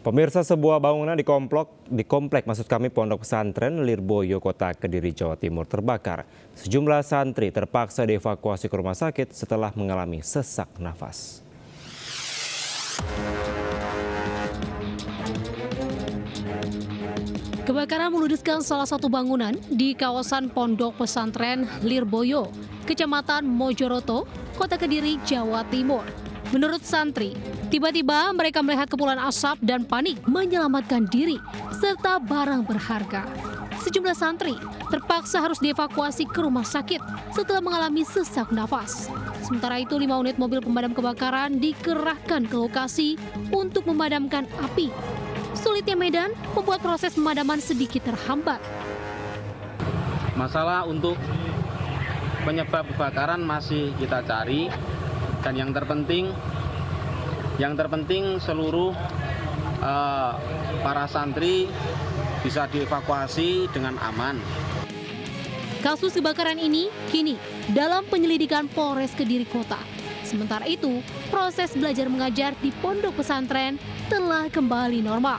Pemirsa, sebuah bangunan di komplek Pondok Pesantren Lirboyo, Kota Kediri, Jawa Timur terbakar. Sejumlah santri terpaksa dievakuasi ke rumah sakit setelah mengalami sesak nafas. Kebakaran meludeskan salah satu bangunan di kawasan Pondok Pesantren Lirboyo, Kecamatan Mojoroto, Kota Kediri, Jawa Timur. Menurut santri, tiba-tiba mereka melihat kepulan asap dan panik menyelamatkan diri serta barang berharga. Sejumlah santri terpaksa harus dievakuasi ke rumah sakit setelah mengalami sesak nafas. Sementara itu, 5 unit mobil pemadam kebakaran dikerahkan ke lokasi untuk memadamkan api. Sulitnya medan membuat proses pemadaman sedikit terhambat. Masalah untuk penyebab kebakaran masih kita cari, dan yang terpenting seluruh para santri bisa dievakuasi dengan aman. Kasus kebakaran ini kini dalam penyelidikan Polres Kediri Kota. Sementara itu, proses belajar mengajar di pondok pesantren telah kembali normal.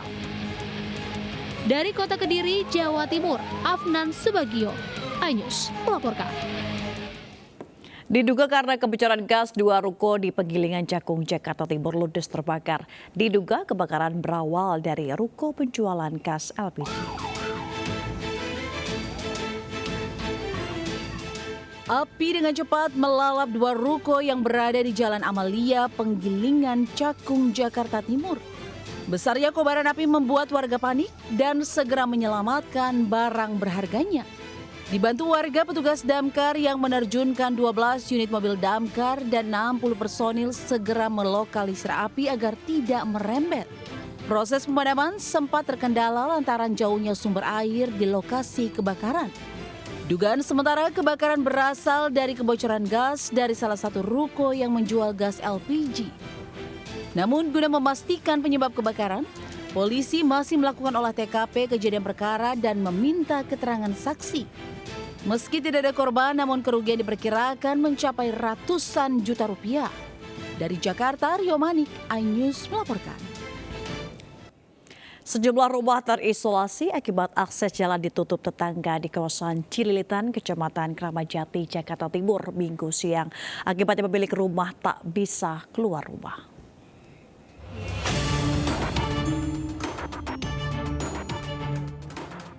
Dari Kota Kediri, Jawa Timur, Afnan Subagio, iNews melaporkan. Diduga karena kebocoran gas, 2 ruko di Penggilingan Cakung, Jakarta Timur ludes terbakar. Diduga kebakaran berawal dari ruko penjualan gas LPG. Api dengan cepat melalap 2 ruko yang berada di Jalan Amalia, Penggilingan Cakung, Jakarta Timur. Besarnya kobaran api membuat warga panik dan segera menyelamatkan barang berharganya. Dibantu warga, petugas damkar yang menerjunkan 12 unit mobil damkar dan 60 personil segera melokalisir api agar tidak merembet. Proses pemadaman sempat terkendala lantaran jauhnya sumber air di lokasi kebakaran. Dugaan sementara kebakaran berasal dari kebocoran gas dari salah satu ruko yang menjual gas LPG. Namun guna memastikan penyebab kebakaran, polisi masih melakukan olah TKP kejadian perkara dan meminta keterangan saksi. Meski tidak ada korban, namun kerugian diperkirakan mencapai ratusan juta rupiah. Dari Jakarta, Rio Manik, iNews melaporkan. Sejumlah rumah terisolasi akibat akses jalan ditutup tetangga di kawasan Cililitan, Kecamatan Kramat Jati, Jakarta Timur, Minggu siang. Akibatnya pemilik rumah tak bisa keluar rumah.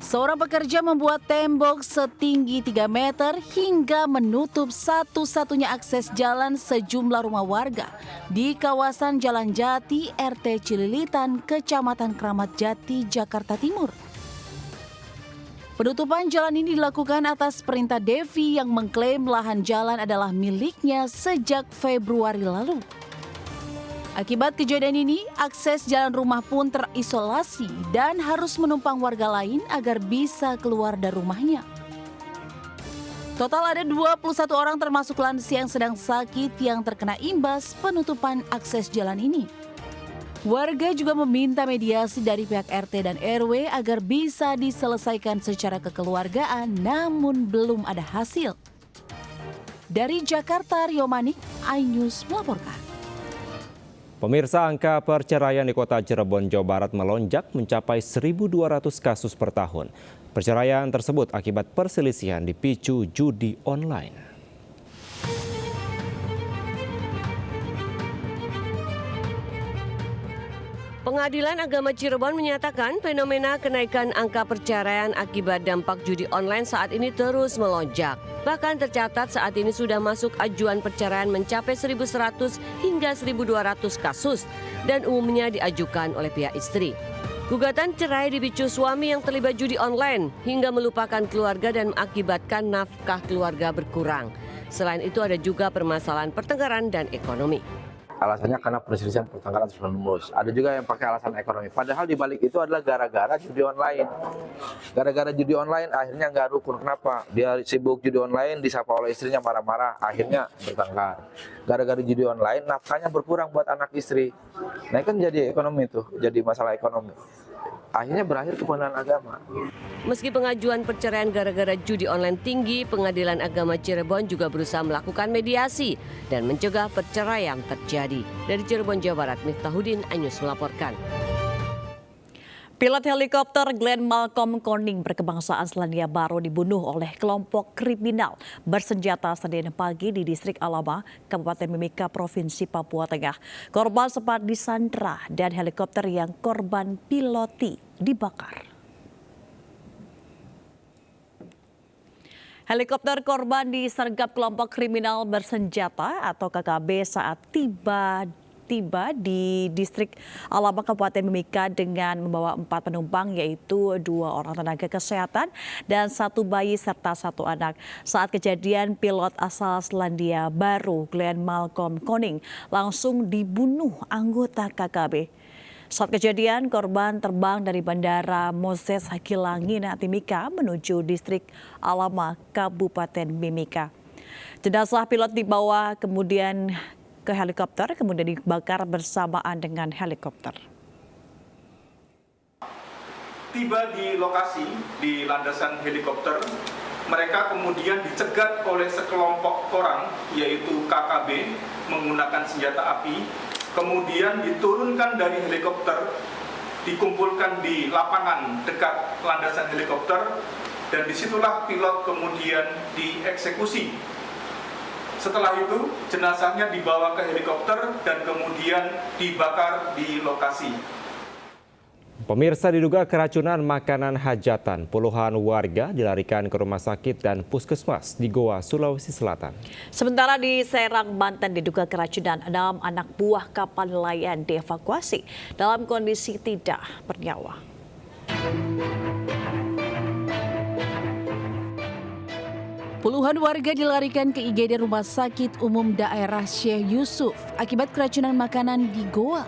Seorang pekerja membuat tembok setinggi 3 meter hingga menutup satu-satunya akses jalan sejumlah rumah warga di kawasan Jalan Jati, RT Cililitan, Kecamatan Kramat Jati, Jakarta Timur. Penutupan jalan ini dilakukan atas perintah Devi yang mengklaim lahan jalan adalah miliknya sejak Februari lalu. Akibat kejadian ini, akses jalan rumah pun terisolasi dan harus menumpang warga lain agar bisa keluar dari rumahnya. Total ada 21 orang termasuk lansia yang sedang sakit yang terkena imbas penutupan akses jalan ini. Warga juga meminta mediasi dari pihak RT dan RW agar bisa diselesaikan secara kekeluargaan, namun belum ada hasil. Dari Jakarta, Rio Manik, iNews melaporkan. Pemirsa, angka perceraian di Kota Cirebon, Jawa Barat melonjak mencapai 1.200 kasus per tahun. Perceraian tersebut akibat perselisihan dipicu judi online. Pengadilan Agama Cirebon menyatakan fenomena kenaikan angka perceraian akibat dampak judi online saat ini terus melonjak. Bahkan tercatat saat ini sudah masuk ajuan perceraian mencapai 1.100 hingga 1.200 kasus dan umumnya diajukan oleh pihak istri. Gugatan cerai dipicu suami yang terlibat judi online hingga melupakan keluarga dan mengakibatkan nafkah keluarga berkurang. Selain itu ada juga permasalahan pertengkaran dan ekonomi. Alasannya karena perselisihan pertengkaran terus-menerus. Ada juga yang pakai alasan ekonomi. Padahal di balik itu adalah gara-gara judi online. Gara-gara judi online akhirnya nggak rukun. Kenapa? Dia sibuk judi online, disapa oleh istrinya marah-marah, akhirnya bertengkar. Gara-gara judi online, nafkahnya berkurang buat anak istri. Nah, kan jadi ekonomi itu, jadi masalah ekonomi. Akhirnya berakhir ke pengadilan agama. Meski pengajuan perceraian gara-gara judi online tinggi, Pengadilan Agama Cirebon juga berusaha melakukan mediasi dan mencegah perceraian terjadi. Dari Cirebon, Jawa Barat, Miftahudin, iNews melaporkan. Pilot helikopter Glenn Malcolm Koning berkebangsaan Selandia Baru dibunuh oleh kelompok kriminal bersenjata Senin pagi di distrik Alama, Kabupaten Mimika, Provinsi Papua Tengah. Korban sempat disandra dan helikopter yang korban piloti dibakar. Helikopter korban disergap kelompok kriminal bersenjata atau KKB saat tiba di distrik Alama, Kabupaten Mimika dengan membawa 4 penumpang, yaitu 2 orang tenaga kesehatan dan 1 bayi serta 1 anak. Saat kejadian, pilot asal Selandia Baru Glenn Malcolm Koning langsung dibunuh anggota KKB. Saat kejadian, korban terbang dari Bandara Moses Kilangin, Timika menuju distrik Alama, Kabupaten Mimika. Jenazah pilot dibawa kemudian ke helikopter, kemudian dibakar bersamaan dengan helikopter. Tiba di lokasi di landasan helikopter, mereka kemudian dicegat oleh sekelompok orang, yaitu KKB, menggunakan senjata api, kemudian diturunkan dari helikopter, dikumpulkan di lapangan dekat landasan helikopter, dan disitulah pilot kemudian dieksekusi. Setelah itu, jenazahnya dibawa ke helikopter dan kemudian dibakar di lokasi. Pemirsa, diduga keracunan makanan hajatan, puluhan warga dilarikan ke rumah sakit dan puskesmas di Goa, Sulawesi Selatan. Sementara di Serang, Banten, diduga keracunan 6 anak buah kapal nelayan dievakuasi dalam kondisi tidak bernyawa. Puluhan warga dilarikan ke IGD Rumah Sakit Umum Daerah Syekh Yusuf akibat keracunan makanan di Goa.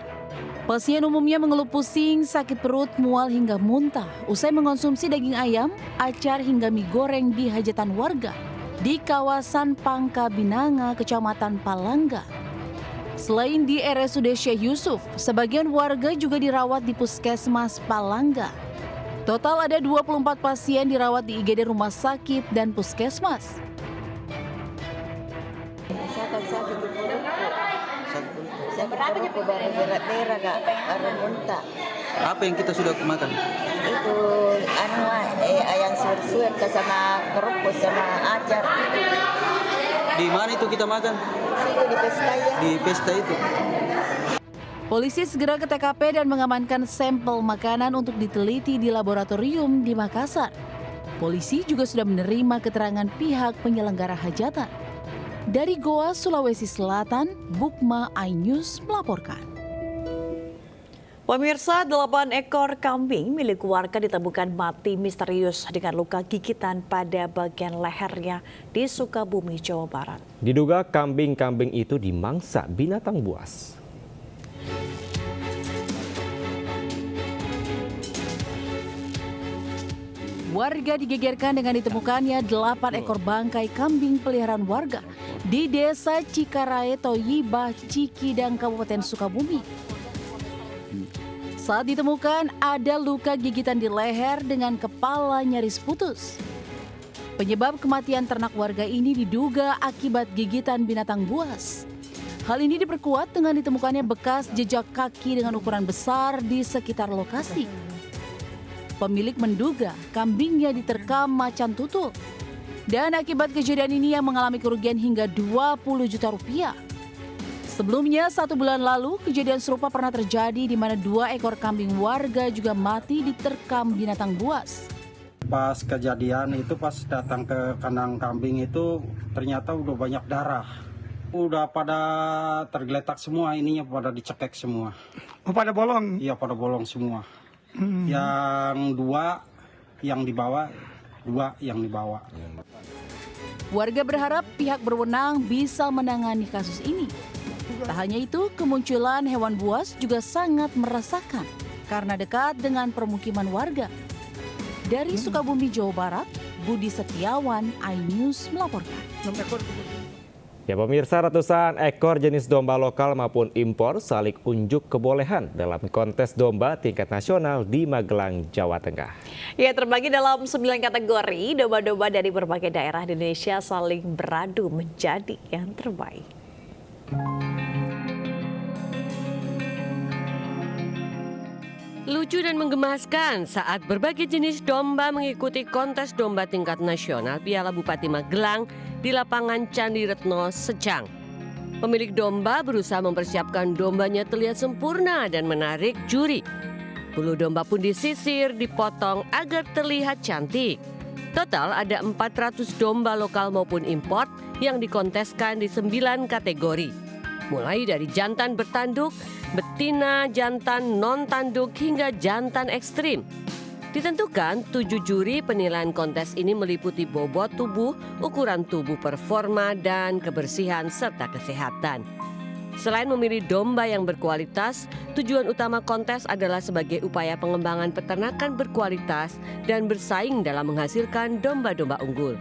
Pasien umumnya mengeluh pusing, sakit perut, mual hingga muntah usai mengonsumsi daging ayam, acar hingga mie goreng di hajatan warga di kawasan Pangka Binanga, Kecamatan Palangga. Selain di RSUD Syekh Yusuf, sebagian warga juga dirawat di Puskesmas Palangga. Total ada 24 pasien dirawat di IGD Rumah Sakit dan Puskesmas. Apa yang kita sudah makan? Itu ayam suer-suer sama kerupuk sama acar. Di mana itu kita makan? Itu di pesta ya. Di pesta itu. Polisi segera ke TKP dan mengamankan sampel makanan untuk diteliti di laboratorium di Makassar. Polisi juga sudah menerima keterangan pihak penyelenggara hajatan. Dari Goa, Sulawesi Selatan, Bukma iNews melaporkan. Pemirsa, 8 ekor kambing milik warga ditemukan mati misterius dengan luka gigitan pada bagian lehernya di Sukabumi, Jawa Barat. Diduga kambing-kambing itu dimangsa binatang buas. Warga digegerkan dengan ditemukannya 8 ekor bangkai kambing peliharaan warga di Desa Cikarae, Toyibah, Cikidang, Kabupaten Sukabumi. Saat ditemukan, ada luka gigitan di leher dengan kepala nyaris putus. Penyebab kematian ternak warga ini diduga akibat gigitan binatang buas. Hal ini diperkuat dengan ditemukannya bekas jejak kaki dengan ukuran besar di sekitar lokasi. Pemilik menduga kambingnya diterkam macan tutul. Dan akibat kejadian ini yang mengalami kerugian hingga 20 juta rupiah. Sebelumnya, 1 bulan lalu, kejadian serupa pernah terjadi di mana 2 ekor kambing warga juga mati diterkam binatang buas. Pas kejadian itu, pas datang ke kandang kambing itu, ternyata udah banyak darah. Udah pada tergeletak semua, ininya pada dicekek semua. Oh, pada bolong? Iya, pada bolong semua. Yang 2 yang dibawa, 2 yang dibawa. Warga berharap pihak berwenang bisa menangani kasus ini. Tak hanya itu, kemunculan hewan buas juga sangat meresahkan karena dekat dengan permukiman warga. Dari Sukabumi, Jawa Barat, Budi Setiawan, iNews melaporkan. Ya pemirsa, ratusan ekor jenis domba lokal maupun impor saling unjuk kebolehan dalam kontes domba tingkat nasional di Magelang, Jawa Tengah. Ya, terbagi dalam 9 kategori, domba-domba dari berbagai daerah di Indonesia saling beradu menjadi yang terbaik. Lucu dan menggemaskan saat berbagai jenis domba mengikuti kontes domba tingkat nasional Piala Bupati Magelang di lapangan Candi Retno, Secang. Pemilik domba berusaha mempersiapkan dombanya terlihat sempurna dan menarik juri. Bulu domba pun disisir, dipotong agar terlihat cantik. Total ada 400 domba lokal maupun impor yang dikonteskan di 9 kategori. Mulai dari jantan bertanduk, betina, jantan non-tanduk hingga jantan ekstrim. Ditentukan 7 juri penilaian kontes ini meliputi bobot tubuh, ukuran tubuh, performa, dan kebersihan serta kesehatan. Selain memilih domba yang berkualitas, tujuan utama kontes adalah sebagai upaya pengembangan peternakan berkualitas dan bersaing dalam menghasilkan domba-domba unggul.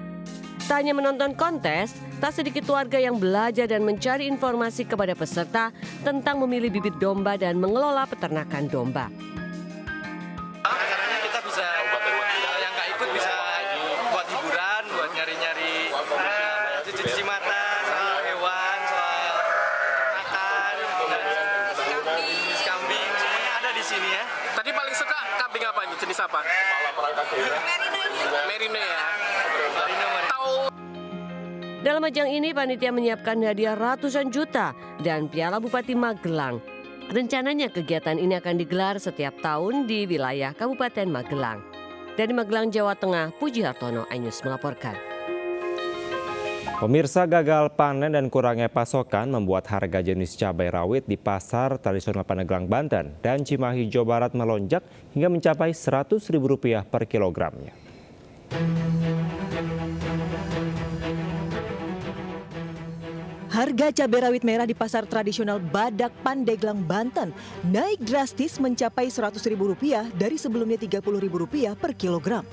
Tak hanya menonton kontes, tak sedikit warga yang belajar dan mencari informasi kepada peserta tentang memilih bibit domba dan mengelola peternakan domba. Caranya kita bisa, yang nggak ikut bisa buat hiburan, buat nyari-nyari cuci mata, soal hewan, soal makan, jenis kambing, semuanya ada di sini ya. Tadi paling suka kambing apa nih? Jenis apa? Merino ya. Dalam ajang ini panitia menyiapkan hadiah ratusan juta dan Piala Bupati Magelang. Rencananya kegiatan ini akan digelar setiap tahun di wilayah Kabupaten Magelang. Dari Magelang, Jawa Tengah, Puji Hartono, iNews melaporkan. Pemirsa, gagal panen dan kurangnya pasokan membuat harga jenis cabai rawit di pasar tradisional Pandeglang, Banten dan Cimahi, Jawa Barat melonjak hingga mencapai Rp100.000 per kilogramnya. Harga cabai rawit merah di pasar tradisional Badak, Pandeglang, Banten naik drastis mencapai Rp100.000 dari sebelumnya Rp30.000 per kilogram.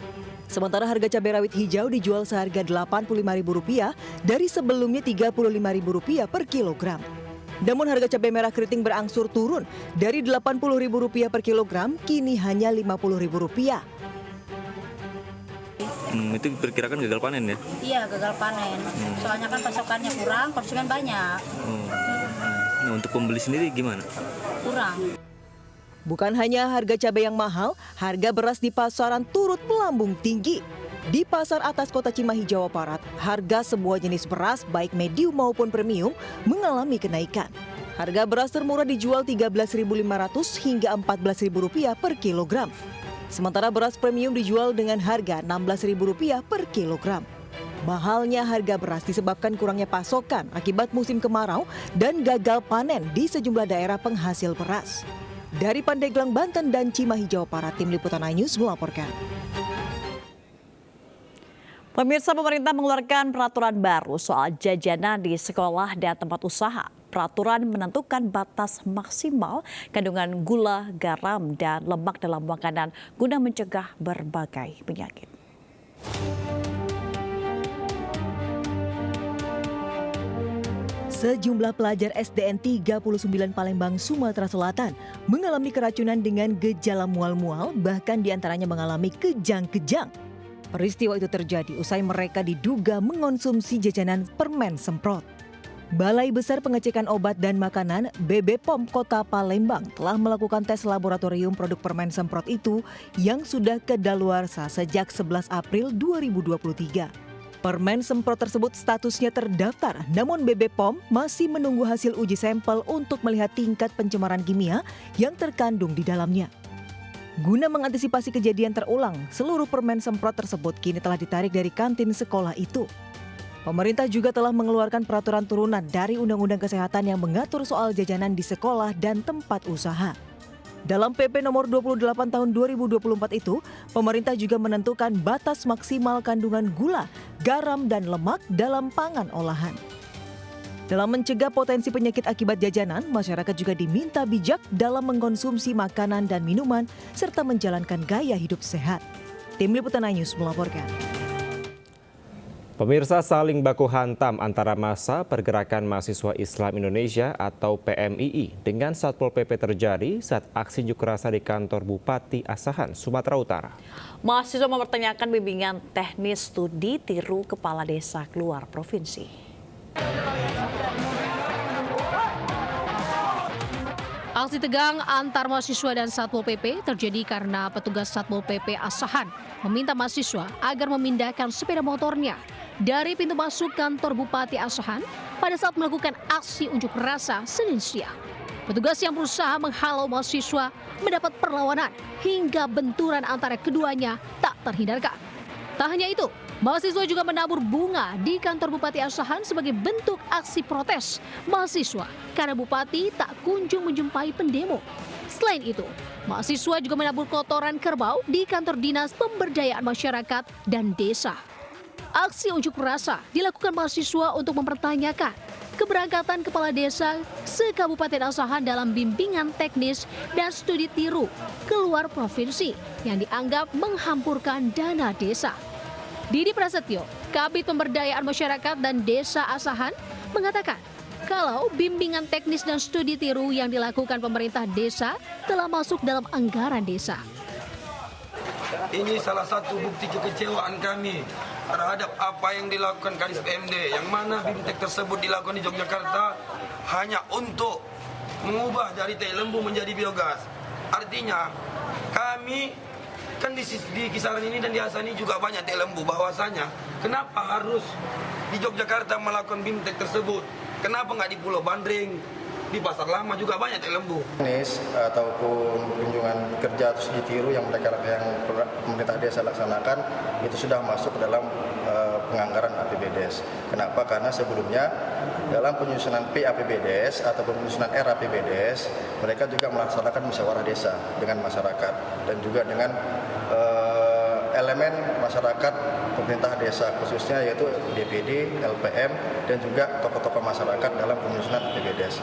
Sementara harga cabai rawit hijau dijual seharga Rp85.000 dari sebelumnya Rp35.000 per kilogram. Namun harga cabai merah keriting berangsur turun dari Rp80.000 per kilogram kini hanya Rp50.000. Itu diperkirakan gagal panen ya? Iya, gagal panen. Soalnya kan pasokannya kurang, konsumen banyak. Nah, untuk pembeli sendiri gimana? Kurang. Bukan hanya harga cabai yang mahal, harga beras di pasaran turut melambung tinggi. Di pasar atas kota Cimahi, Jawa Barat, harga sebuah jenis beras baik medium maupun premium mengalami kenaikan. Harga beras termurah dijual Rp13.500 hingga Rp14.000 per kilogram. Sementara beras premium dijual dengan harga Rp16.000 per kilogram. Mahalnya harga beras disebabkan kurangnya pasokan akibat musim kemarau dan gagal panen di sejumlah daerah penghasil beras. Dari Pandeglang, Banten dan Cimahi, Jawa Barat, Tim Liputan iNews melaporkan. Pemirsa, pemerintah mengeluarkan peraturan baru soal jajanan di sekolah dan tempat usaha. Peraturan menentukan batas maksimal kandungan gula, garam, dan lemak dalam makanan guna mencegah berbagai penyakit. Sejumlah pelajar SDN 39 Palembang, Sumatera Selatan mengalami keracunan dengan gejala mual-mual, bahkan diantaranya mengalami kejang-kejang. Peristiwa itu terjadi usai mereka diduga mengonsumsi jajanan permen semprot. Balai Besar Pengecekan Obat dan Makanan BPOM Kota Palembang telah melakukan tes laboratorium produk permen semprot itu yang sudah kedaluarsa sejak 11 April 2023. Permen semprot tersebut statusnya terdaftar, namun BPOM masih menunggu hasil uji sampel untuk melihat tingkat pencemaran kimia yang terkandung di dalamnya. Guna mengantisipasi kejadian terulang, seluruh permen semprot tersebut kini telah ditarik dari kantin sekolah itu. Pemerintah juga telah mengeluarkan peraturan turunan dari Undang-Undang Kesehatan yang mengatur soal jajanan di sekolah dan tempat usaha. Dalam PP nomor 28 tahun 2024 itu, pemerintah juga menentukan batas maksimal kandungan gula, garam, dan lemak dalam pangan olahan. Dalam mencegah potensi penyakit akibat jajanan, masyarakat juga diminta bijak dalam mengkonsumsi makanan dan minuman serta menjalankan gaya hidup sehat. Tim Liputan iNews melaporkan. Pemirsa, saling baku hantam antara massa Pergerakan Mahasiswa Islam Indonesia atau PMII dengan Satpol PP terjadi saat aksi unjuk rasa di kantor Bupati Asahan, Sumatera Utara. Mahasiswa mempertanyakan bimbingan teknis studi tiru kepala desa keluar provinsi. Aksi tegang antar mahasiswa dan Satpol PP terjadi karena petugas Satpol PP Asahan meminta mahasiswa agar memindahkan sepeda motornya dari pintu masuk kantor Bupati Asahan pada saat melakukan aksi unjuk rasa Senin siang. Petugas yang berusaha menghalau mahasiswa mendapat perlawanan hingga benturan antara keduanya tak terhindarkan. Tak hanya itu, mahasiswa juga menabur bunga di kantor Bupati Asahan sebagai bentuk aksi protes mahasiswa karena Bupati tak kunjung menjumpai pendemo. Selain itu, mahasiswa juga menabur kotoran kerbau di kantor Dinas Pemberdayaan Masyarakat dan Desa. Aksi unjuk rasa dilakukan mahasiswa untuk mempertanyakan keberangkatan kepala desa se-Kabupaten Asahan dalam bimbingan teknis dan studi tiru keluar provinsi yang dianggap menghampurkan dana desa. Didi Prasetyo, Kabid Pemberdayaan Masyarakat dan Desa Asahan, mengatakan kalau bimbingan teknis dan studi tiru yang dilakukan pemerintah desa telah masuk dalam anggaran desa. Ini salah satu bukti kekecewaan kami terhadap apa yang dilakukan Kadis PMD, yang mana BIMTEK tersebut dilakukan di Yogyakarta hanya untuk mengubah dari tai lembu menjadi biogas. Artinya kami kan di kisaran ini dan di Asahan ini juga banyak tai lembu, bahwasanya kenapa harus di Yogyakarta melakukan BIMTEK tersebut? Kenapa nggak di Pulau Bandring, di Pasar Lama juga banyak tai lembu? Ataupun kunjungan kerja atau studi tiru yang pemerintah desa laksanakan itu sudah masuk ke dalam penganggaran APBDes. Kenapa? Karena sebelumnya dalam penyusunan PAPBDes atau penyusunan RAPBDes mereka juga melaksanakan musyawarah desa dengan masyarakat dan juga dengan elemen masyarakat pemerintah desa khususnya yaitu DPD, LPM dan juga tokoh-tokoh masyarakat dalam penyusunan APBDes.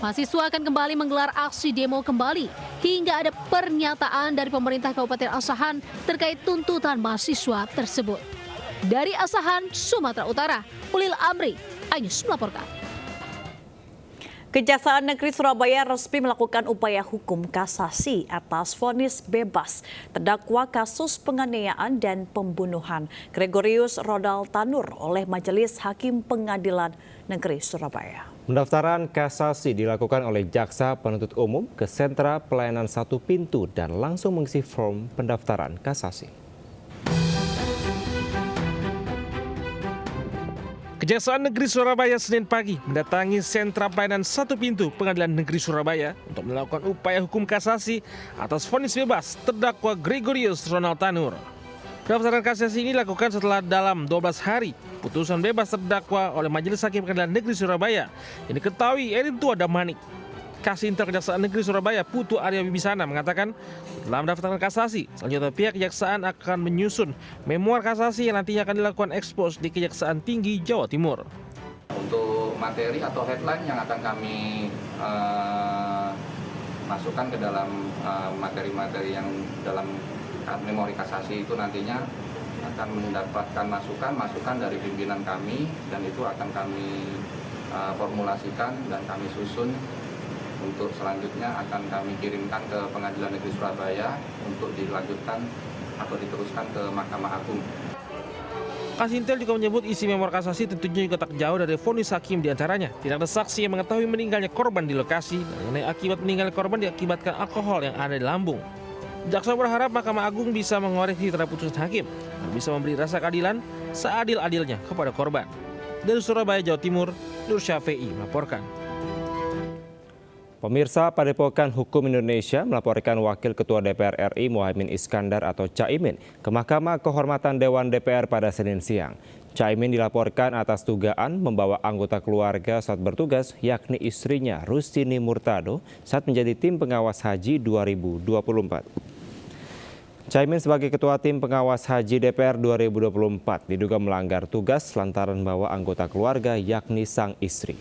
Mahasiswa akan kembali menggelar aksi demo kembali hingga ada pernyataan dari pemerintah Kabupaten Asahan terkait tuntutan mahasiswa tersebut. Dari Asahan, Sumatera Utara, Ulil Amri, iNews melaporkan. Kejaksaan Negeri Surabaya resmi melakukan upaya hukum kasasi atas vonis bebas terdakwa kasus penganiayaan dan pembunuhan Gregorius Ronald Tanur oleh Majelis Hakim Pengadilan Negeri Surabaya. Pendaftaran kasasi dilakukan oleh Jaksa Penuntut Umum ke Sentra Pelayanan Satu Pintu dan langsung mengisi form pendaftaran kasasi. Kejaksaan Negeri Surabaya Senin pagi mendatangi Sentra Pelayanan Satu Pintu Pengadilan Negeri Surabaya untuk melakukan upaya hukum kasasi atas vonis bebas terdakwa Gregorius Ronald Tanur. Pendaftaran kasasi ini dilakukan setelah dalam 12 hari putusan bebas terdakwa oleh Majelis Hakim Pengadilan Negeri Surabaya yang diketahui Erintua Damanik. Kasih Intel Kejaksaan Negeri Surabaya Putu Arya Wibisana mengatakan dalam pendaftaran kasasi, selanjutnya pihak kejaksaan akan menyusun memoir kasasi yang nantinya akan dilakukan ekspos di Kejaksaan Tinggi Jawa Timur. Untuk materi atau headline yang akan kami masukkan ke dalam materi-materi yang dalam memori kasasi itu nantinya akan mendapatkan masukan dari pimpinan kami dan itu akan kami formulasikan dan kami susun untuk selanjutnya akan kami kirimkan ke Pengadilan Negeri Surabaya untuk dilanjutkan atau diteruskan ke Mahkamah Agung. Kasintel juga menyebut isi memor kasasi tentunya juga tak jauh dari vonis hakim diantaranya. Tidak ada saksi yang mengetahui meninggalnya korban di lokasi dan mengenai akibat meninggalnya korban diakibatkan alkohol yang ada di lambung. Jaksa berharap Mahkamah Agung bisa mengoreksi terhadap putusan hakim dan bisa memberi rasa keadilan seadil-adilnya kepada korban. Dari Surabaya, Jawa Timur, Nur Syafi'i melaporkan. Pemirsa, Padepokan Hukum Indonesia melaporkan Wakil Ketua DPR RI Muhaimin Iskandar atau Caimin ke Mahkamah Kehormatan Dewan DPR pada Senin siang. Caimin dilaporkan atas dugaan membawa anggota keluarga saat bertugas, yakni istrinya Rustini Murtado saat menjadi tim pengawas haji 2024. Caimin sebagai Ketua Tim Pengawas Haji DPR 2024 diduga melanggar tugas lantaran membawa anggota keluarga yakni sang istri.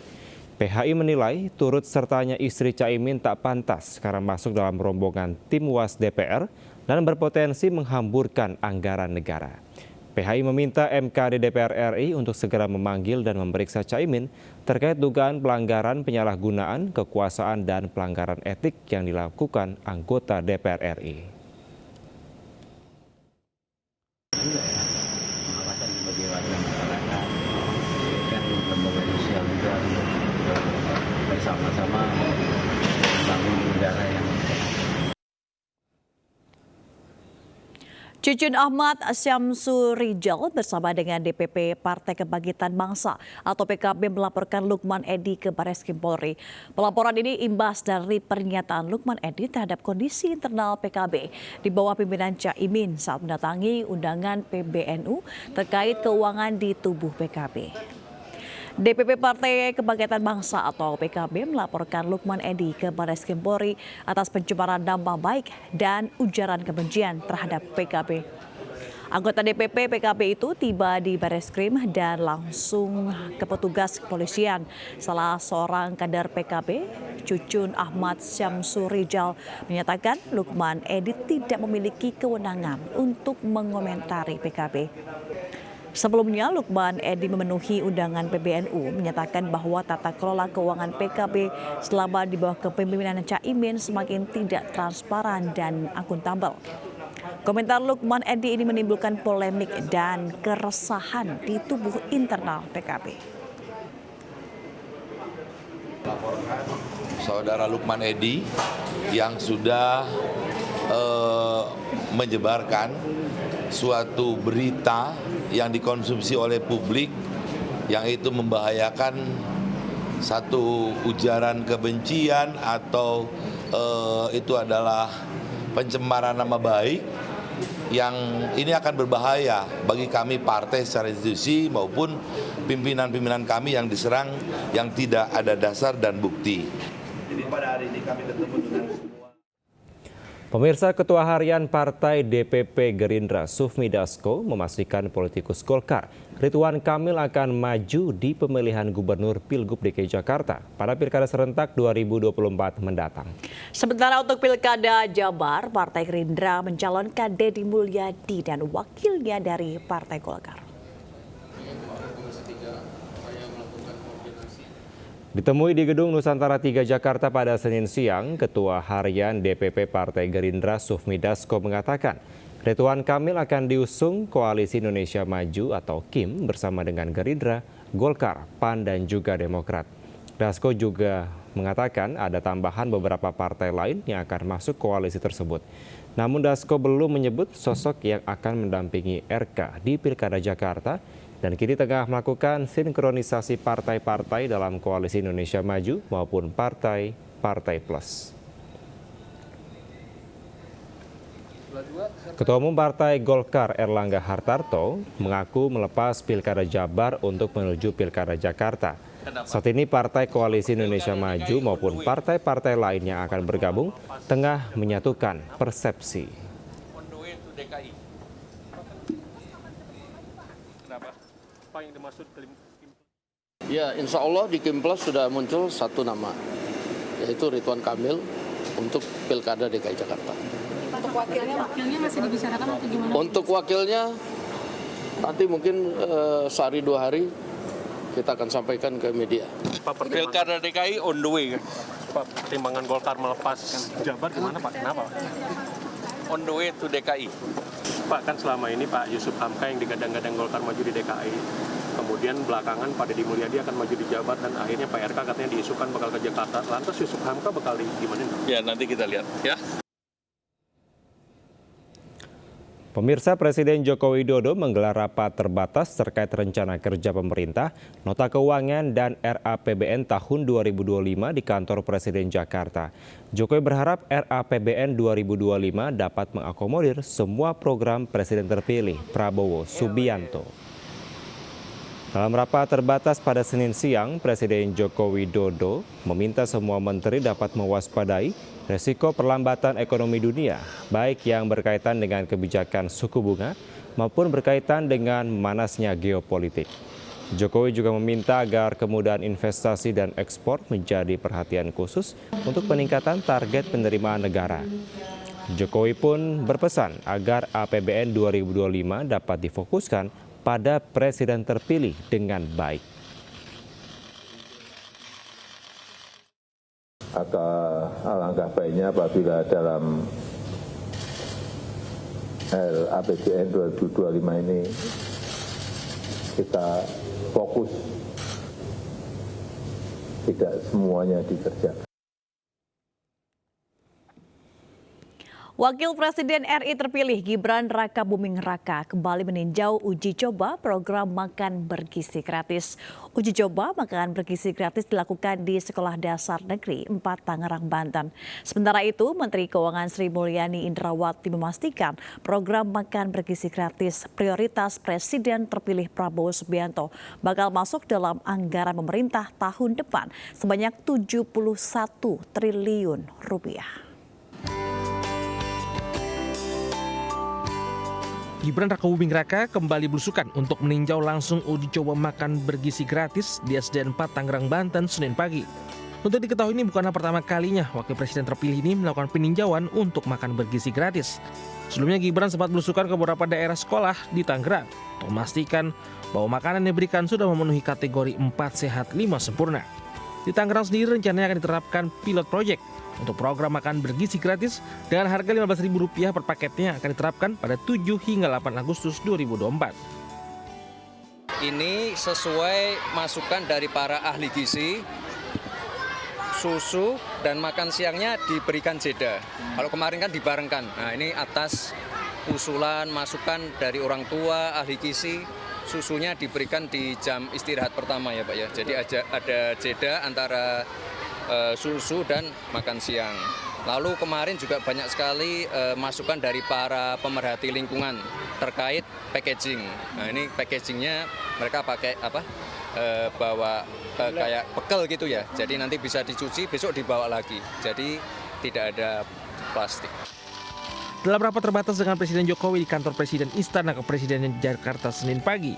PHI menilai turut sertanya istri Caimin tak pantas karena masuk dalam rombongan tim UAS DPR dan berpotensi menghamburkan anggaran negara. PHI meminta MKD DPR RI untuk segera memanggil dan memeriksa Caimin terkait dugaan pelanggaran penyalahgunaan kekuasaan dan pelanggaran etik yang dilakukan anggota DPR RI. Pengawasan sebagai warga masyarakat kan lembaga sosial juga bersama-sama Cucun Ahmad Syamsurijal bersama dengan DPP Partai Kebangkitan Bangsa atau PKB melaporkan Lukman Edi ke Bareskrim Polri. Pelaporan ini imbas dari pernyataan Lukman Edi terhadap kondisi internal PKB di bawah pimpinan Caimin saat mendatangi undangan PBNU terkait keuangan di tubuh PKB. DPP Partai Kebangkitan Bangsa atau PKB melaporkan Lukman Edi ke Bareskrim Polri atas pencemaran nama baik dan ujaran kebencian terhadap PKB. Anggota DPP PKB itu tiba di Bareskrim dan langsung ke petugas kepolisian. Salah seorang kader PKB, Cucun Ahmad Syamsurijal, menyatakan Lukman Edi tidak memiliki kewenangan untuk mengomentari PKB. Sebelumnya, Lukman Edi memenuhi undangan PBNU menyatakan bahwa tata kelola keuangan PKB selama di bawah kepemimpinan Caimin semakin tidak transparan dan akuntabel. Komentar Lukman Edi ini menimbulkan polemik dan keresahan di tubuh internal PKB. Saudara Lukman Edi yang sudah menyebarkan suatu berita yang dikonsumsi oleh publik yang itu membahayakan satu ujaran kebencian atau itu adalah pencemaran nama baik yang ini akan berbahaya bagi kami partai secara institusi maupun pimpinan-pimpinan kami yang diserang yang tidak ada dasar dan bukti. Jadi pada hari ini kami ketemu dengan Pemirsa, Ketua Harian Partai DPP Gerindra Sufmi Dasko memastikan politikus Golkar Ridwan Kamil akan maju di pemilihan Gubernur Pilgub DKI Jakarta pada Pilkada Serentak 2024 mendatang. Sementara untuk Pilkada Jabar, Partai Gerindra mencalonkan Deddy Mulyadi dan wakilnya dari Partai Golkar. Ditemui di Gedung Nusantara 3 Jakarta pada Senin siang, Ketua Harian DPP Partai Gerindra Sufmi Dasko mengatakan Ridwan Kamil akan diusung Koalisi Indonesia Maju atau KIM bersama dengan Gerindra, Golkar, PAN dan juga Demokrat. Dasko juga mengatakan ada tambahan beberapa partai lain yang akan masuk koalisi tersebut. Namun Dasko belum menyebut sosok yang akan mendampingi RK di Pilkada Jakarta dan kini tengah melakukan sinkronisasi partai-partai dalam Koalisi Indonesia Maju maupun Partai Plus. Ketua Umum Partai Golkar Erlangga Hartarto mengaku melepas Pilkada Jabar untuk menuju Pilkada Jakarta. Saat ini Partai Koalisi Indonesia Maju maupun partai-partai lain yang akan bergabung tengah menyatukan persepsi. Ya, insya Allah di KIM Plus sudah muncul satu nama, yaitu Ridwan Kamil untuk Pilkada DKI Jakarta. Untuk wakilnya masih dibicarakan atau gimana? Untuk wakilnya nanti mungkin sehari 2 hari kita akan sampaikan ke media. Pak, Pilkada DKI on the way kan? Pak, pertimbangan Golkar melepas Jabar gimana Pak? Kenapa? On the way to DKI. Pak, kan selama ini Pak Yusuf Hamka yang digadang-gadang Golkar maju di DKI. Kemudian belakangan Pak Deddy Mulyadi akan maju di Jabar dan akhirnya Pak RK katanya diisukan bakal ke Jakarta. Lantas Yusuf Hamka bakal gimana? Ya, nanti kita lihat ya. Pemirsa, Presiden Joko Widodo menggelar rapat terbatas terkait rencana kerja pemerintah, nota keuangan dan RAPBN tahun 2025 di kantor Presiden Jakarta. Jokowi berharap RAPBN 2025 dapat mengakomodir semua program Presiden terpilih Prabowo Subianto. Dalam rapat terbatas pada Senin siang, Presiden Joko Widodo meminta semua menteri dapat mewaspadai resiko perlambatan ekonomi dunia, baik yang berkaitan dengan kebijakan suku bunga maupun berkaitan dengan manasnya geopolitik. Jokowi juga meminta agar kemudahan investasi dan ekspor menjadi perhatian khusus untuk peningkatan target penerimaan negara. Jokowi pun berpesan agar APBN 2025 dapat difokuskan pada presiden terpilih dengan baik. Alangkah baiknya apabila dalam APBN 2025 ini kita fokus, tidak semuanya dikerjakan. Wakil Presiden RI terpilih Gibran Rakabuming Raka kembali meninjau uji coba program makan bergizi gratis. Uji coba makan bergizi gratis dilakukan di Sekolah Dasar Negeri 4 Tangerang, Banten. Sementara itu, Menteri Keuangan Sri Mulyani Indrawati memastikan program makan bergizi gratis prioritas Presiden terpilih Prabowo Subianto bakal masuk dalam anggaran pemerintah tahun depan sebanyak 71 triliun rupiah. Gibran Rakabuming Raka kembali belusukan untuk meninjau langsung uji coba makan bergizi gratis di SDN 4 Tangerang, Banten, Senin pagi. Untuk diketahui ini bukanlah pertama kalinya Wakil Presiden terpilih ini melakukan peninjauan untuk makan bergizi gratis. Sebelumnya Gibran sempat belusukan ke beberapa daerah sekolah di Tangerang untuk memastikan bahwa makanan yang diberikan sudah memenuhi kategori 4 sehat 5 sempurna. Di Tangerang sendiri rencananya akan diterapkan pilot project untuk program makan bergizi gratis dengan harga Rp15.000 per paketnya akan diterapkan pada 7 hingga 8 Agustus 2024. Ini sesuai masukan dari para ahli gizi, susu dan makan siangnya diberikan jeda. Kalau kemarin kan dibarengkan. Nah, ini atas usulan masukan dari orang tua, ahli gizi, susunya diberikan di jam istirahat pertama ya Pak ya. Jadi ada jeda antara susu dan makan siang. Lalu kemarin juga banyak sekali masukan dari para pemerhati lingkungan terkait packaging. Nah ini packagingnya mereka pakai apa? Bawa kayak pekel gitu ya. Jadi nanti bisa dicuci, besok dibawa lagi. Jadi tidak ada plastik. Dalam rapat terbatas dengan Presiden Jokowi di kantor Presiden Istana Kepresidenan Jakarta Senin pagi,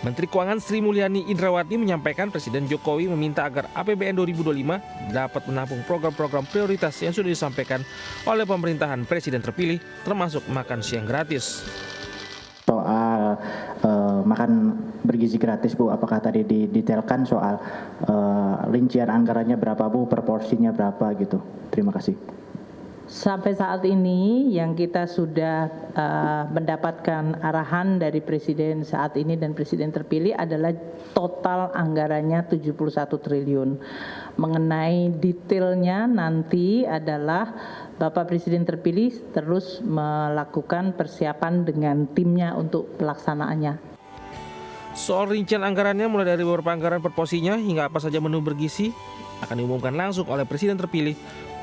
Menteri Keuangan Sri Mulyani Indrawati menyampaikan Presiden Jokowi meminta agar APBN 2025 dapat menampung program-program prioritas yang sudah disampaikan oleh pemerintahan Presiden terpilih, termasuk makan siang gratis. Soal makan bergizi gratis Bu, apakah tadi didetailkan soal rincian anggarannya berapa Bu, per porsinya berapa gitu? Terima kasih. Sampai saat ini yang kita sudah mendapatkan arahan dari Presiden saat ini dan Presiden terpilih adalah total anggarannya 71 triliun. Mengenai detailnya nanti adalah Bapak Presiden terpilih terus melakukan persiapan dengan timnya untuk pelaksanaannya. Soal rincian anggarannya mulai dari beberapa anggaran per porsinya hingga apa saja menu bergizi akan diumumkan langsung oleh Presiden terpilih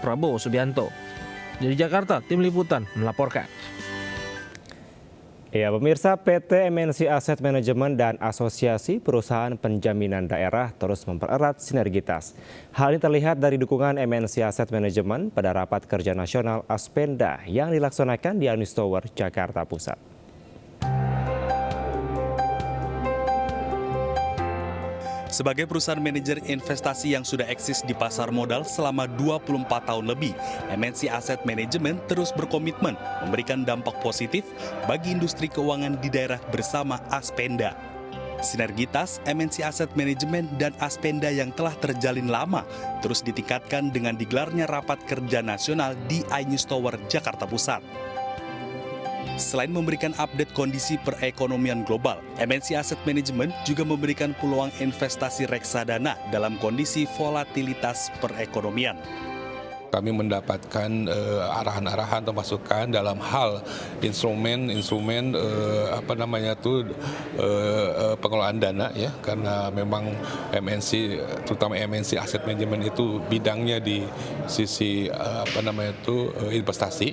Prabowo Subianto. Dari Jakarta, Tim Liputan melaporkan. Ya, pemirsa, PT MNC Asset Management dan Asosiasi Perusahaan Penjaminan Daerah terus mempererat sinergitas. Hal ini terlihat dari dukungan MNC Asset Management pada Rapat Kerja Nasional Aspenda yang dilaksanakan di Ayunis Tower, Jakarta Pusat. Sebagai perusahaan manajer investasi yang sudah eksis di pasar modal selama 24 tahun lebih, MNC Asset Management terus berkomitmen memberikan dampak positif bagi industri keuangan di daerah bersama Aspenda. Sinergitas MNC Asset Management dan Aspenda yang telah terjalin lama terus ditingkatkan dengan digelarnya Rapat Kerja Nasional di Ayunis Tower, Jakarta Pusat. Selain memberikan update kondisi perekonomian global, MNC Asset Management juga memberikan peluang investasi reksadana dalam kondisi volatilitas perekonomian. Kami mendapatkan arahan-arahan atau masukan dalam hal instrumen pengelolaan dana ya, karena memang MNC, terutama MNC Asset Management itu bidangnya di sisi investasi,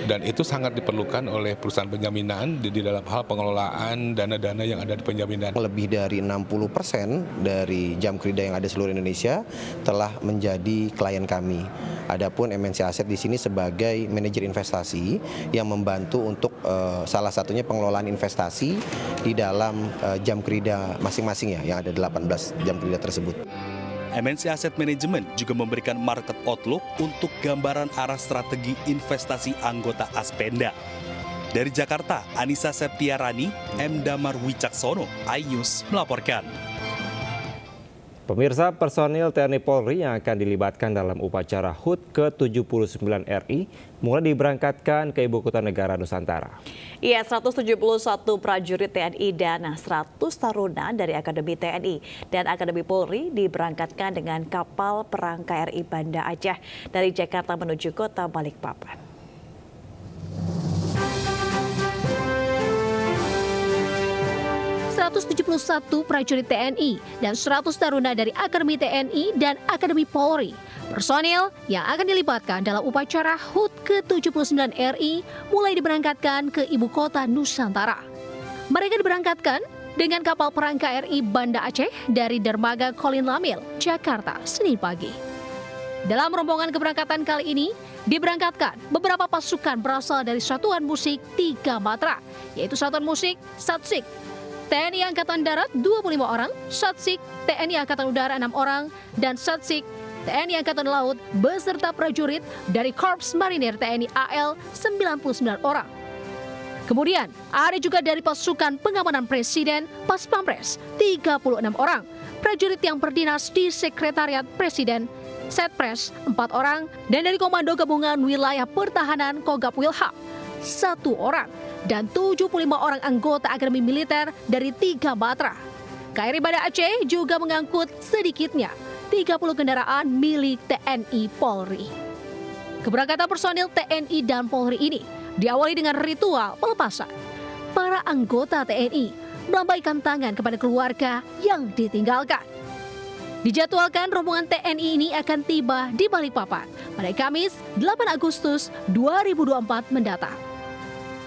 dan itu sangat diperlukan oleh perusahaan penjaminan di dalam hal pengelolaan dana-dana yang ada di penjaminan. Lebih dari 60% dari jam kerja yang ada seluruh Indonesia telah menjadi klien kami. Adapun MNC Asset di sini sebagai manajer investasi yang membantu untuk salah satunya pengelolaan investasi di dalam jam kerja masing-masing ya, yang ada 18 jam kerja tersebut. MNC Asset Management juga memberikan market outlook untuk gambaran arah strategi investasi anggota Aspenda. Dari Jakarta, Anissa Septiarani, M. Damar Wicaksono, iNews melaporkan. Pemirsa, personil TNI Polri yang akan dilibatkan dalam upacara HUT ke-79 RI mulai diberangkatkan ke Ibu Kota Negara Nusantara. Iya, 171 prajurit TNI dan 100 taruna dari Akademi TNI dan Akademi Polri diberangkatkan dengan kapal perang KRI Banda Aceh dari Jakarta menuju kota Balikpapan. 171 prajurit TNI dan 100 taruna dari Akademi TNI dan Akademi Polri. Personil yang akan dilibatkan dalam upacara HUT ke-79 RI mulai diberangkatkan ke ibu kota Nusantara. Mereka diberangkatkan dengan kapal perang KRI Banda Aceh dari dermaga Kolin Lamil, Jakarta, Senin pagi. Dalam rombongan keberangkatan kali ini, diberangkatkan beberapa pasukan berasal dari Satuan Musik 3 Matra, yaitu Satuan Musik Satsik, TNI Angkatan Darat 25 orang, Satsik TNI Angkatan Udara 6 orang, dan Satsik TNI Angkatan Laut beserta prajurit dari Korps Marinir TNI AL 99 orang. Kemudian ada juga dari pasukan pengamanan Presiden Pas Pampres 36 orang, prajurit yang berdinas di Sekretariat Presiden Setpres 4 orang, dan dari Komando Gabungan Wilayah Pertahanan Kogab Wilhab 1 orang, dan 75 orang anggota Akademi Militer dari 3 Matra. KRI Banda Aceh juga mengangkut sedikitnya 30 kendaraan milik TNI Polri. Keberangkatan personil TNI dan Polri ini diawali dengan ritual pelepasan. Para anggota TNI melambaikan tangan kepada keluarga yang ditinggalkan. Dijadwalkan rombongan TNI ini akan tiba di Balikpapan pada Kamis 8 Agustus 2024 mendatang.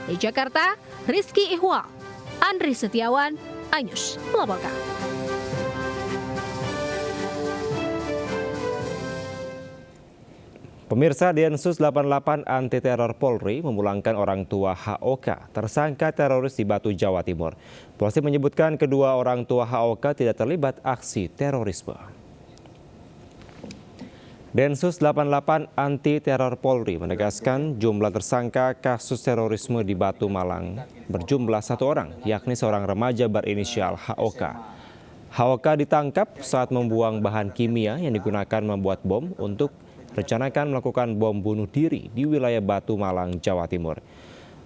Di Jakarta, Rizky Ihwal, Andri Setiawan, iNews melaporkan. Pemirsa, Densus 88 Anti Teror Polri memulangkan orang tua HOK, tersangka teroris di Batu, Jawa Timur. Polisi menyebutkan kedua orang tua HOK tidak terlibat aksi terorisme. Densus 88 Anti Teror Polri menegaskan jumlah tersangka kasus terorisme di Batu, Malang berjumlah 1 orang, yakni seorang remaja berinisial HOK. HOK ditangkap saat membuang bahan kimia yang digunakan membuat bom untuk rencanakan melakukan bom bunuh diri di wilayah Batu, Malang, Jawa Timur.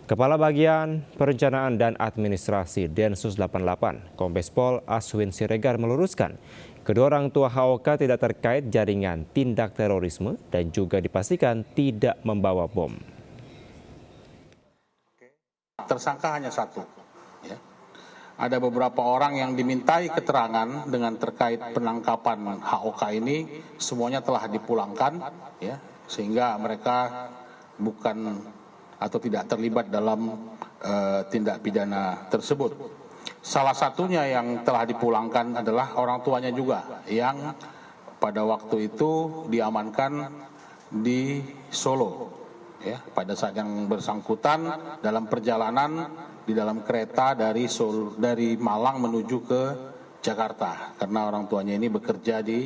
Kepala Bagian Perencanaan dan Administrasi Densus 88, Kombes Pol Aswin Siregar meluruskan, kedua orang tua HOK tidak terkait jaringan tindak terorisme dan juga dipastikan tidak membawa bom. Tersangka hanya 1. Ya. Ada beberapa orang yang dimintai keterangan dengan terkait penangkapan HOK ini, semuanya telah dipulangkan, ya, sehingga mereka bukan atau tidak terlibat dalam tindak pidana tersebut. Salah satunya yang telah dipulangkan adalah orang tuanya juga, yang pada waktu itu diamankan di Solo, ya, pada saat yang bersangkutan dalam perjalanan di dalam kereta dari Malang menuju ke Jakarta, karena orang tuanya ini bekerja di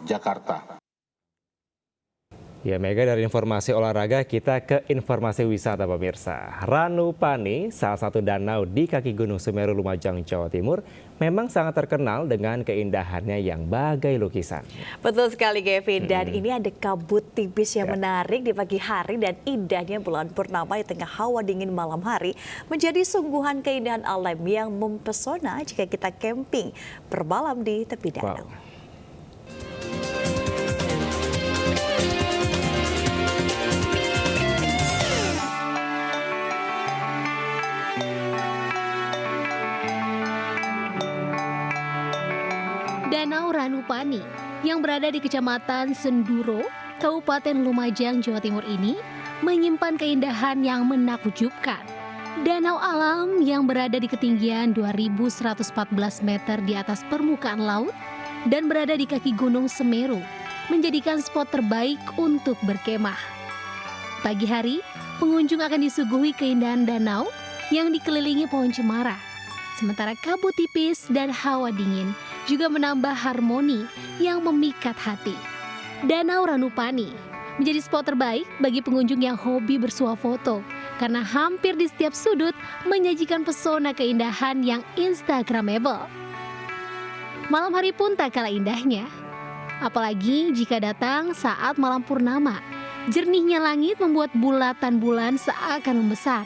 Jakarta. Ya, Mega, dari informasi olahraga kita ke informasi wisata pemirsa. Ranupani, salah satu danau di kaki Gunung Semeru, Lumajang, Jawa Timur, memang sangat terkenal dengan keindahannya yang bagai lukisan. Betul sekali, Kevin. Dan ini ada kabut tipis yang menarik di pagi hari dan indahnya bulan purnama di tengah hawa dingin malam hari menjadi sungguhan keindahan alam yang mempesona jika kita camping bermalam di tepi danau. Wow. Danau Ranupani yang berada di Kecamatan Senduro, Kabupaten Lumajang, Jawa Timur ini menyimpan keindahan yang menakjubkan. Danau alam yang berada di ketinggian 2114 meter di atas permukaan laut dan berada di kaki Gunung Semeru menjadikan spot terbaik untuk berkemah. Pagi hari, pengunjung akan disuguhi keindahan danau yang dikelilingi pohon cemara. Sementara kabut tipis dan hawa dingin juga menambah harmoni yang memikat hati. Danau Ranupani menjadi spot terbaik bagi pengunjung yang hobi bersuah foto karena hampir di setiap sudut menyajikan pesona keindahan yang instagramable. Malam hari pun tak kalah indahnya, apalagi jika datang saat malam purnama. Jernihnya langit membuat bulatan bulan seakan membesar.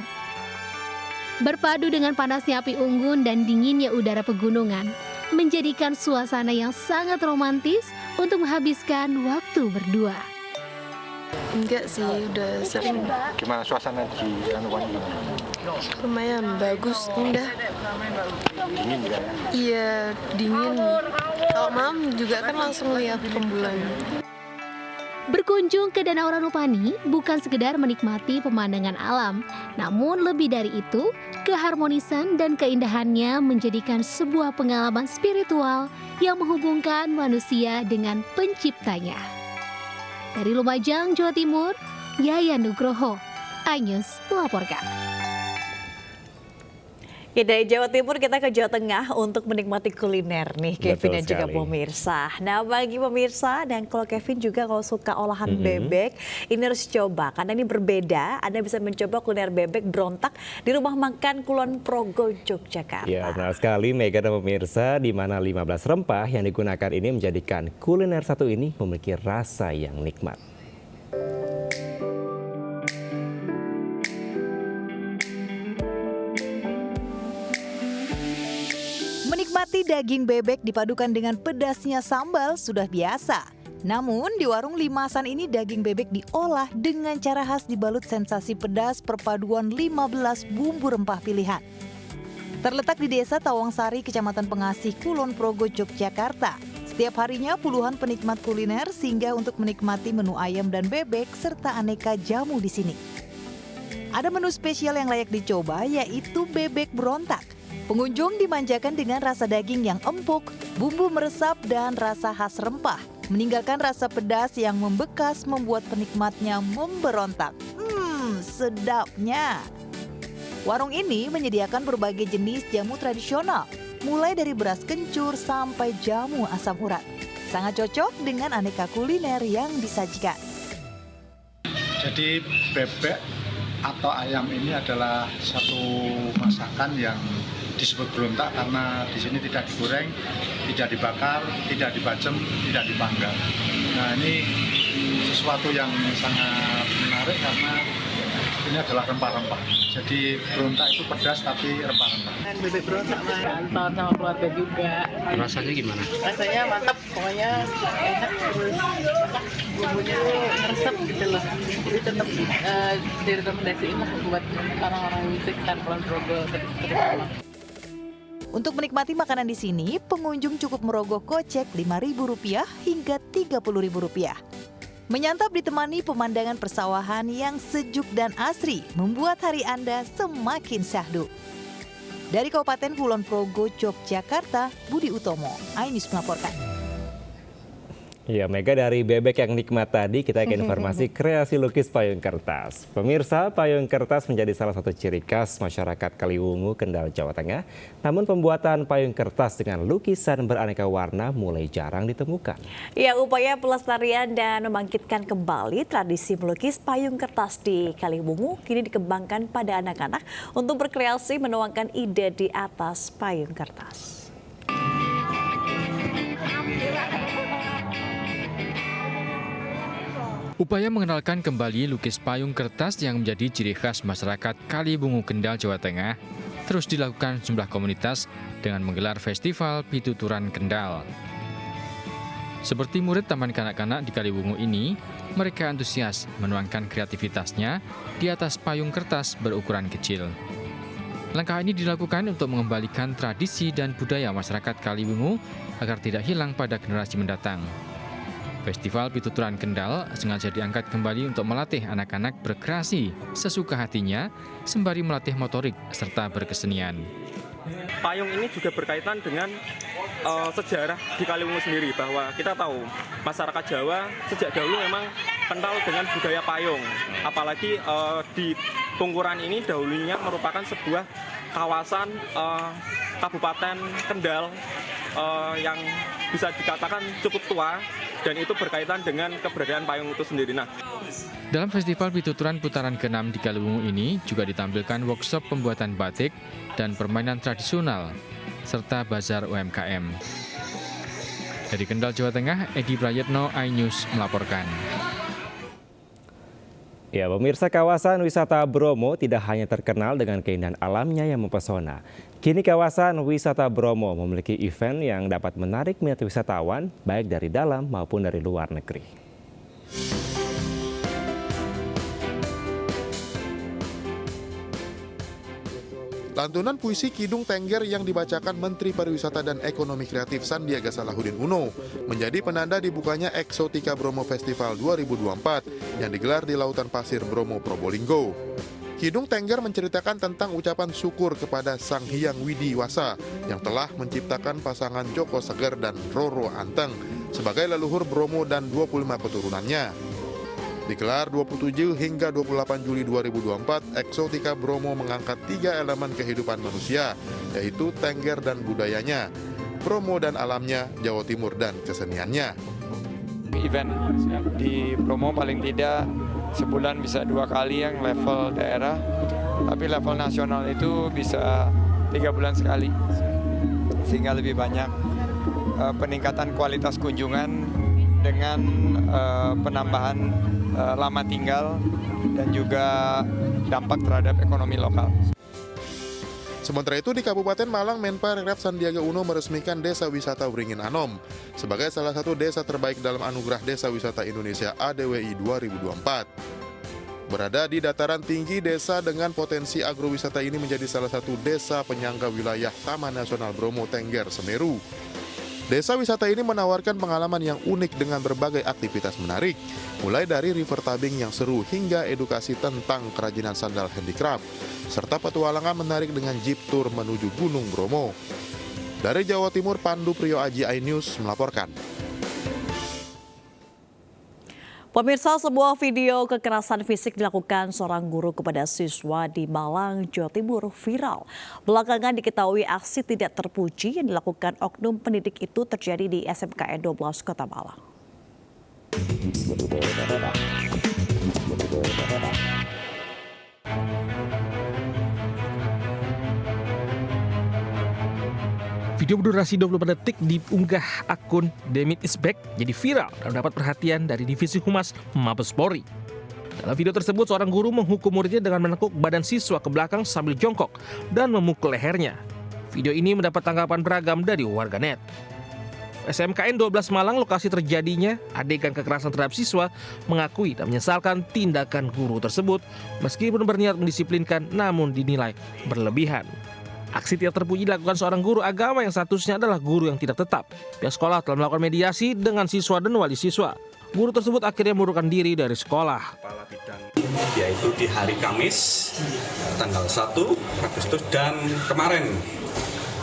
Berpadu dengan panasnya api unggun dan dinginnya udara pegunungan, menjadikan suasana yang sangat romantis untuk menghabiskan waktu berdua. Enggak sih, udah sering. Gimana suasana di Ranupani? Lumayan bagus, indah. Dingin juga ya? Iya, dingin. Kalau malam juga kan langsung lihat rembulan. Berkunjung ke Danau Ranupani bukan sekedar menikmati pemandangan alam, namun lebih dari itu, keharmonisan dan keindahannya menjadikan sebuah pengalaman spiritual yang menghubungkan manusia dengan penciptanya. Dari Lumajang, Jawa Timur, Yayan Nugroho, iNews melaporkan. Dari Jawa Timur kita ke Jawa Tengah untuk menikmati kuliner nih Kevin dan juga sekali. pemirsa. Nah bagi pemirsa dan kalau Kevin juga kalau suka olahan bebek ini harus coba karena ini berbeda. Anda bisa mencoba kuliner bebek berontak di rumah makan Kulon Progo Yogyakarta. Ya benar sekali Mega dan pemirsa, di mana 15 rempah yang digunakan ini menjadikan kuliner satu ini memiliki rasa yang nikmat. Menikmati daging bebek dipadukan dengan pedasnya sambal sudah biasa. Namun di warung Limasan ini daging bebek diolah dengan cara khas dibalut sensasi pedas perpaduan 15 bumbu rempah pilihan. Terletak di Desa Tawangsari, Kecamatan Pengasih, Kulon Progo, Yogyakarta. Setiap harinya puluhan penikmat kuliner singgah untuk menikmati menu ayam dan bebek serta aneka jamu di sini. Ada menu spesial yang layak dicoba yaitu bebek berontak. Pengunjung dimanjakan dengan rasa daging yang empuk, bumbu meresap dan rasa khas rempah. Meninggalkan rasa pedas yang membekas membuat penikmatnya memberontak. Sedapnya. Warung ini menyediakan berbagai jenis jamu tradisional, mulai dari beras kencur sampai jamu asam urat. Sangat cocok dengan aneka kuliner yang disajikan. Jadi bebek atau ayam ini adalah satu masakan yang disebut berontak karena di sini tidak digoreng, tidak dibakar, tidak dibacem, tidak dipanggang. Nah ini sesuatu yang sangat menarik karena ini adalah rempah-rempah. Jadi berontak itu pedas tapi rempah-rempah. Bebek berontak nonton sama keluarga juga. Rasanya gimana? Rasanya mantap, pokoknya enak terus bumbunya meresap gitu loh. Jadi tetap direkomendasiin lah buat orang-orang di sekitar Kulon Progo. Untuk menikmati makanan di sini, pengunjung cukup merogoh kocek Rp5.000 hingga Rp30.000. Menyantap ditemani pemandangan persawahan yang sejuk dan asri membuat hari Anda semakin syahdu. Dari Kabupaten Kulon Progo, Yogyakarta, Budi Utomo, iNews melaporkan. Ya, Mega, dari bebek yang nikmat tadi kita ke informasi kreasi lukis payung kertas. Pemirsa, payung kertas menjadi salah satu ciri khas masyarakat Kaliwungu, Kendal, Jawa Tengah. Namun pembuatan payung kertas dengan lukisan beraneka warna mulai jarang ditemukan. Ya, upaya pelestarian dan membangkitkan kembali tradisi melukis payung kertas di Kaliwungu kini dikembangkan pada anak-anak untuk berkreasi menuangkan ide di atas payung kertas. Upaya mengenalkan kembali lukis payung kertas yang menjadi ciri khas masyarakat Kaliwungu, Kendal, Jawa Tengah terus dilakukan sejumlah komunitas dengan menggelar festival Pituturan Kendal. Seperti murid Taman Kanak-kanak di Kaliwungu ini, mereka antusias menuangkan kreativitasnya di atas payung kertas berukuran kecil. Langkah ini dilakukan untuk mengembalikan tradisi dan budaya masyarakat Kaliwungu agar tidak hilang pada generasi mendatang. Festival Pituturan Kendal sengaja diangkat kembali untuk melatih anak-anak berkreasi sesuka hatinya, sembari melatih motorik serta berkesenian. Payung ini juga berkaitan dengan sejarah di Kaliwungu sendiri, bahwa kita tahu masyarakat Jawa sejak dahulu memang kental dengan budaya payung. Apalagi di Tungkuran ini dahulunya merupakan sebuah kawasan Kabupaten Kendal yang bisa dikatakan cukup tua, dan itu berkaitan dengan keberadaan payung itu sendiri. Dalam Festival Pituturan Putaran ke-6 di Kaliwungu ini juga ditampilkan workshop pembuatan batik dan permainan tradisional, serta bazar UMKM. Dari Kendal, Jawa Tengah, Edi Prayetno, iNews melaporkan. Ya, pemirsa, kawasan wisata Bromo tidak hanya terkenal dengan keindahan alamnya yang mempesona. Kini kawasan wisata Bromo memiliki event yang dapat menarik minat wisatawan baik dari dalam maupun dari luar negeri. Lantunan puisi Kidung Tengger yang dibacakan Menteri Pariwisata dan Ekonomi Kreatif Sandiaga Salahuddin Uno menjadi penanda dibukanya Eksotika Bromo Festival 2024 yang digelar di Lautan Pasir Bromo, Probolinggo. Kidung Tengger menceritakan tentang ucapan syukur kepada Sang Hyang Widiwasa yang telah menciptakan pasangan Joko Seger dan Roro Anteng sebagai leluhur Bromo dan 25 keturunannya. Digelar 27 hingga 28 Juli 2024, Eksotika Bromo mengangkat 3 elemen kehidupan manusia, yaitu Tengger dan budayanya, Bromo dan alamnya, Jawa Timur dan keseniannya. Event di Bromo paling tidak sebulan bisa 2 kali yang level daerah, tapi level nasional itu bisa 3 bulan sekali, sehingga lebih banyak peningkatan kualitas kunjungan dengan penambahan lama tinggal dan juga dampak terhadap ekonomi lokal. Sementara itu di Kabupaten Malang, Menparekraf Sandiaga Uno meresmikan Desa Wisata Wringin Anom sebagai salah satu desa terbaik dalam Anugerah Desa Wisata Indonesia ADWI 2024. Berada di dataran tinggi, desa dengan potensi agrowisata ini menjadi salah satu desa penyangga wilayah Taman Nasional Bromo Tengger Semeru. Desa wisata ini menawarkan pengalaman yang unik dengan berbagai aktivitas menarik, mulai dari river tubing yang seru hingga edukasi tentang kerajinan sandal handicraft, serta petualangan menarik dengan jeep tour menuju Gunung Bromo. Dari Jawa Timur, Pandu Priyo Aji, iNews melaporkan. Pemirsa, sebuah video kekerasan fisik dilakukan seorang guru kepada siswa di Malang, Jawa Timur viral. Belakangan diketahui aksi tidak terpuji yang dilakukan oknum pendidik itu terjadi di SMKN 12 Kota Malang. Video berdurasi 24 detik diunggah akun Demit is Back jadi viral dan mendapat perhatian dari Divisi Humas Mabes Polri. Dalam video tersebut, seorang guru menghukum muridnya dengan menekuk badan siswa ke belakang sambil jongkok dan memukul lehernya. Video ini mendapat tanggapan beragam dari warganet. SMKN 12 Malang, lokasi terjadinya adegan kekerasan terhadap siswa, mengakui dan menyesalkan tindakan guru tersebut meskipun berniat mendisiplinkan namun dinilai berlebihan. Aksi tidak terpuji dilakukan seorang guru agama yang statusnya adalah guru yang tidak tetap. Pihak sekolah telah melakukan mediasi dengan siswa dan wali siswa. Guru tersebut akhirnya mengundurkan diri dari sekolah. Yaitu di hari Kamis, tanggal 1 Agustus dan kemarin.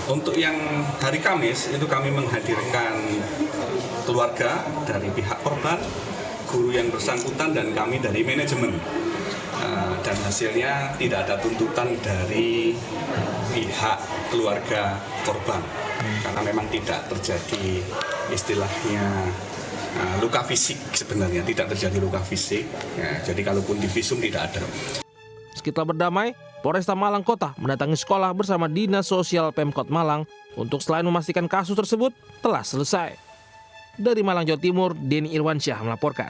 Untuk yang hari Kamis itu kami menghadirkan keluarga dari pihak korban, guru yang bersangkutan dan kami dari manajemen. Dan hasilnya tidak ada tuntutan dari pihak keluarga korban karena memang tidak terjadi istilahnya luka fisik, sebenarnya tidak terjadi luka fisik ya, jadi kalaupun divisum tidak ada. Setelah berdamai, Polresta Malang Kota mendatangi sekolah bersama Dinas Sosial Pemkot Malang untuk selain memastikan kasus tersebut telah selesai. Dari Malang, Jawa Timur, Denny Irwansyah melaporkan.